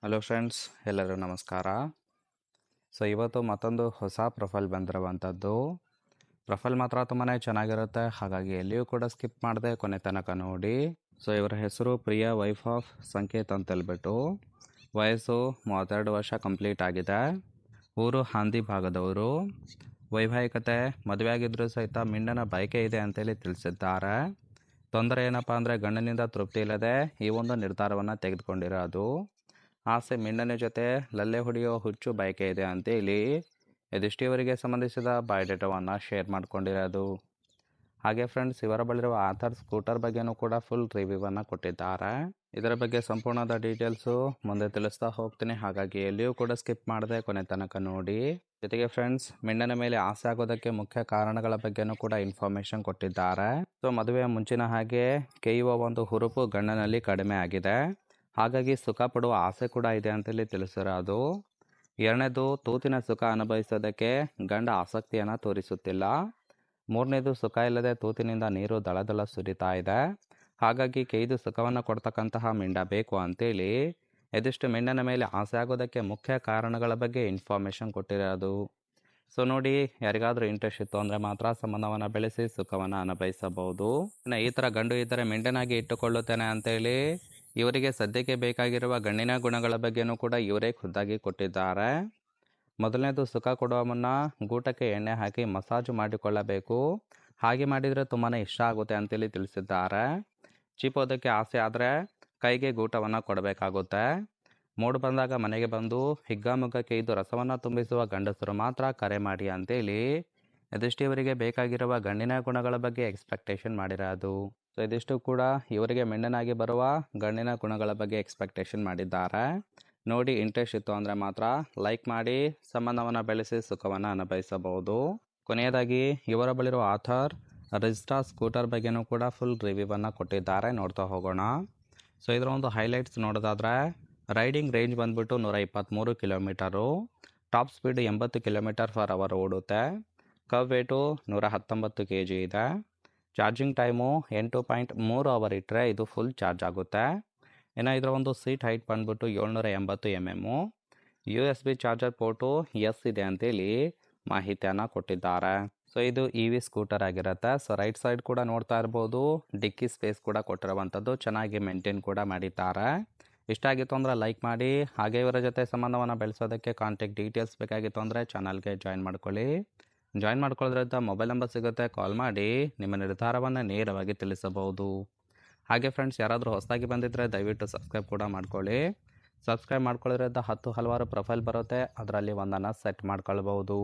Hello friends, ಎಲ್ಲರೂ ನಮಸ್ಕಾರ. ಇವತ್ತು ಮತ್ತೊಂದು ಹೊಸ ಪ್ರೊಫೈಲ್ ಬಂದಿರುವಂಥದ್ದು. ಪ್ರೊಫೈಲ್ ಮಾತ್ರ ತುಂಬಾ ಚೆನ್ನಾಗಿರುತ್ತೆ, ಹಾಗಾಗಿ ಎಲ್ಲಿಯೂ ಕೂಡ ಸ್ಕಿಪ್ ಮಾಡದೆ ಕೊನೆ ತನಕ ನೋಡಿ. ಇವರ ಹೆಸರು ಪ್ರಿಯಾ, ವೈಫ್ ಆಫ್ ಸಂಕೇತ್ ಅಂತ ಹೇಳ್ಬಿಟ್ಟು. ವಯಸ್ಸು 32 ವರ್ಷ ಕಂಪ್ಲೀಟ್ ಆಗಿದೆ. ಊರು ಹಾಂದಿ ಭಾಗದವರು. ವೈವಾಹಿಕತೆ ಮದುವೆ ಆಗಿದ್ರೂ ಸಹಿತ ಮಿಂಡನ ಬಯಕೆ ಇದೆ ಅಂತೇಳಿ ತಿಳಿಸಿದ್ದಾರೆ. ತೊಂದರೆ ಏನಪ್ಪ ಅಂದರೆ ಗಂಡನಿಂದ ತೃಪ್ತಿ ಇಲ್ಲದೆ ಈ ಒಂದು ನಿರ್ಧಾರವನ್ನು ತೆಗೆದುಕೊಂಡಿರೋದು. ಆಸೆ ಮಿಂಡನ ಜೊತೆ ಲಲ್ಲೆ ಹೊಡೆಯೋ ಹುಚ್ಚು ಬಯಕೆ ಇದೆ ಅಂತೇಳಿ ಯಧಿಷ್ಠಿಯವರಿಗೆ ಸಂಬಂಧಿಸಿದ ಬಯೋಡೇಟಾವನ್ನು ಶೇರ್ ಮಾಡ್ಕೊಂಡಿರೋದು. ಹಾಗೆ ಫ್ರೆಂಡ್ಸ್, ಇವರ ಬಳಿರುವ ಆಥರ್ ಸ್ಕೂಟರ್ ಬಗ್ಗೆನೂ ಕೂಡ ಫುಲ್ ರಿವ್ಯೂವನ್ನು ಕೊಟ್ಟಿದ್ದಾರೆ. ಇದರ ಬಗ್ಗೆ ಸಂಪೂರ್ಣದ ಡೀಟೇಲ್ಸು ಮುಂದೆ ತಿಳಿಸ್ತಾ ಹೋಗ್ತೀನಿ, ಹಾಗಾಗಿ ಎಲ್ಲಿಯೂ ಕೂಡ ಸ್ಕಿಪ್ ಮಾಡದೆ ಕೊನೆ ತನಕ ನೋಡಿ. ಜೊತೆಗೆ ಫ್ರೆಂಡ್ಸ್, ಮಿಂಡನ ಮೇಲೆ ಆಸೆ ಆಗೋದಕ್ಕೆ ಮುಖ್ಯ ಕಾರಣಗಳ ಬಗ್ಗೆನೂ ಕೂಡ ಇನ್ಫಾರ್ಮೇಶನ್ ಕೊಟ್ಟಿದ್ದಾರೆ. ಮದುವೆಯ ಮುಂಚಿನ ಹಾಗೆ ಕೇಯುವ ಒಂದು ಹುರುಪು ಗಂಡನಲ್ಲಿ ಕಡಿಮೆ ಆಗಿದೆ, ಹಾಗಾಗಿ ಸುಖ ಪಡುವ ಆಸೆ ಕೂಡ ಇದೆ ಅಂತೇಳಿ ತಿಳಿಸಿರೋದು. ಎರಡನೇದು, ತೂತಿನ ಸುಖ ಅನುಭವಿಸೋದಕ್ಕೆ ಗಂಡ ಆಸಕ್ತಿಯನ್ನು ತೋರಿಸುತ್ತಿಲ್ಲ. ಮೂರನೇದು, ಸುಖ ಇಲ್ಲದೆ ತೂತಿನಿಂದ ನೀರು ದಳ ಸುರಿತಾ ಇದೆ, ಹಾಗಾಗಿ ಕೇಯ್ದು ಸುಖವನ್ನು ಕೊಡ್ತಕ್ಕಂತಹ ಮಿಂಡ ಬೇಕು ಅಂತೇಳಿ ಎದಿಷ್ಟು ಮಿಂಡನ ಮೇಲೆ ಆಸೆ ಆಗೋದಕ್ಕೆ ಮುಖ್ಯ ಕಾರಣಗಳ ಬಗ್ಗೆ ಇನ್ಫಾರ್ಮೇಶನ್ ಕೊಟ್ಟಿರೋದು. ನೋಡಿ, ಯಾರಿಗಾದ್ರೂ ಇಂಟ್ರೆಸ್ಟ್ ಇತ್ತು ಅಂದರೆ ಮಾತ್ರ ಸಂಬಂಧವನ್ನು ಬೆಳೆಸಿ ಸುಖವನ್ನು ಅನುಭವಿಸಬಹುದು. ಈ ಥರ ಗಂಡು ಇದ್ದರೆ ಮಿಂಡನಾಗಿ ಇಟ್ಟುಕೊಳ್ಳುತ್ತೇನೆ ಅಂತೇಳಿ ಇವರಿಗೆ ಸದ್ಯಕ್ಕೆ ಬೇಕಾಗಿರುವ ಗಂಡಿನ ಗುಣಗಳ ಬಗ್ಗೆನೂ ಕೂಡ ಇವರೇ ಖುದ್ದಾಗಿ ಕೊಟ್ಟಿದ್ದಾರೆ. ಮೊದಲನೇದು, ಸುಖ ಕೊಡುವ ಮುನ್ನ ಗೂಟಕ್ಕೆ ಎಣ್ಣೆ ಹಾಕಿ ಮಸಾಜ್ ಮಾಡಿಕೊಳ್ಳಬೇಕು. ಹಾಗೆ ಮಾಡಿದರೆ ತುಂಬಾ ಇಷ್ಟ ಆಗುತ್ತೆ ಅಂತೇಳಿ ತಿಳಿಸಿದ್ದಾರೆ. ಚೀಪೋದಕ್ಕೆ ಆಸೆ ಆದರೆ ಕೈಗೆ ಗೂಟವನ್ನು ಕೊಡಬೇಕಾಗುತ್ತೆ. ಮೂಡು ಬಂದಾಗ ಮನೆಗೆ ಬಂದು ಹಿಗ್ಗಾಮುಗ್ಗಕ್ಕೆ ಇದು ರಸವನ್ನು ತುಂಬಿಸುವ ಗಂಡಸರು ಮಾತ್ರ ಕರೆ ಮಾಡಿ ಅಂತೇಳಿ ಯಧಿಷ್ಠಿಯವರಿಗೆ ಬೇಕಾಗಿರುವ ಗಂಡಿನ ಗುಣಗಳ ಬಗ್ಗೆ ಎಕ್ಸ್ಪೆಕ್ಟೇಷನ್ ಮಾಡಿರೋದು. ಇದಿಷ್ಟು ಕೂಡ ಇವರಿಗೆ ಮಿಂಡನಾಗಿ ಬರುವ ಗಂಡಿನ ಗುಣಗಳ ಬಗ್ಗೆ ಎಕ್ಸ್ಪೆಕ್ಟೇಷನ್ ಮಾಡಿದ್ದಾರೆ. ನೋಡಿ, ಇಂಟ್ರೆಸ್ಟ್ ಇತ್ತು ಅಂದರೆ ಮಾತ್ರ ಲೈಕ್ ಮಾಡಿ ಸಂಬಂಧವನ್ನು ಬೆಳೆಸಿ ಸುಖವನ್ನು ಅನುಭವಿಸಬಹುದು. ಕೊನೆಯದಾಗಿ, ಇವರ ಬಳಿರುವ ಆಥರ್ ರಿಸ್ಟಾ ಸ್ಕೂಟರ್ ಬಗ್ಗೆನೂ ಕೂಡ ಫುಲ್ ರಿವ್ಯೂವನ್ನು ಕೊಟ್ಟಿದ್ದಾರೆ, ನೋಡ್ತಾ ಹೋಗೋಣ. ಇದರ ಒಂದು ಹೈಲೈಟ್ಸ್ ನೋಡೋದಾದರೆ, ರೈಡಿಂಗ್ ರೇಂಜ್ ಬಂದ್ಬಿಟ್ಟು 123 ಕಿಲೋಮೀಟರು, ಟಾಪ್ ಸ್ಪೀಡ್ 80 km/h ಓಡುತ್ತೆ, ಕವ್ ವೇಟು 119 kg ಇದೆ, ಚಾರ್ಜಿಂಗ್ ಟೈಮು 8.3 ಅವರ್ ಇಟ್ಟರೆ ಇದು ಫುಲ್ ಚಾರ್ಜ್ ಆಗುತ್ತೆ. ಇನ್ನು ಇದರ ಒಂದು ಸೀಟ್ ಹೈಟ್ ಬಂದ್ಬಿಟ್ಟು 780 mm, USB ಚಾರ್ಜರ್ ಪೋರ್ಟು ಎಸ್ ಇದೆ ಅಂತೇಳಿ ಮಾಹಿತಿಯನ್ನು ಕೊಟ್ಟಿದ್ದಾರೆ. ಇದು EV ಸ್ಕೂಟರ್ ಆಗಿರುತ್ತೆ. ರೈಟ್ ಸೈಡ್ ಕೂಡ ನೋಡ್ತಾ ಇರ್ಬೋದು, ಡಿಕ್ಕಿ ಸ್ಪೇಸ್ ಕೂಡ ಕೊಟ್ಟಿರುವಂಥದ್ದು, ಚೆನ್ನಾಗಿ ಮೇಂಟೈನ್ ಕೂಡ ಮಾಡಿದ್ದಾರೆ. ಇಷ್ಟ ಆಗಿತ್ತು ಅಂದರೆ ಲೈಕ್ ಮಾಡಿ. ಹಾಗೆ ಇವರ ಜೊತೆ ಸಂಬಂಧವನ್ನು ಬೆಳೆಸೋದಕ್ಕೆ ಕಾಂಟ್ಯಾಕ್ಟ್ ಡೀಟೇಲ್ಸ್ ಬೇಕಾಗಿತ್ತು ಅಂದರೆ ಚಾನಲ್ಗೆ ಜಾಯಿನ್ ಮಾಡ್ಕೊಳ್ಳಿ. ಜಾಯಿನ್ ಮಾಡ್ಕೊಳ್ಳೋದ್ರಿಂದ ಮೊಬೈಲ್ ನಂಬರ್ ಸಿಗುತ್ತೆ, ಕಾಲ್ ಮಾಡಿ ನಿಮ್ಮ ನಿರ್ಧಾರವನ್ನು ನೇರವಾಗಿ ತಿಳಿಸಬಹುದು. ಹಾಗೆ ಫ್ರೆಂಡ್ಸ್, ಯಾರಾದರೂ ಹೊಸದಾಗಿ ಬಂದಿದ್ದರೆ ದಯವಿಟ್ಟು ಸಬ್ಸ್ಕ್ರೈಬ್ ಕೂಡ ಮಾಡ್ಕೊಳ್ಳಿ. ಸಬ್ಸ್ಕ್ರೈಬ್ ಮಾಡ್ಕೊಳ್ಳೋದ್ರಿಂದ ಹಲವಾರು ಪ್ರೊಫೈಲ್ ಬರುತ್ತೆ, ಅದರಲ್ಲಿ ಒಂದನ್ನು ಸೆಟ್ ಮಾಡ್ಕೊಳ್ಬಹುದು.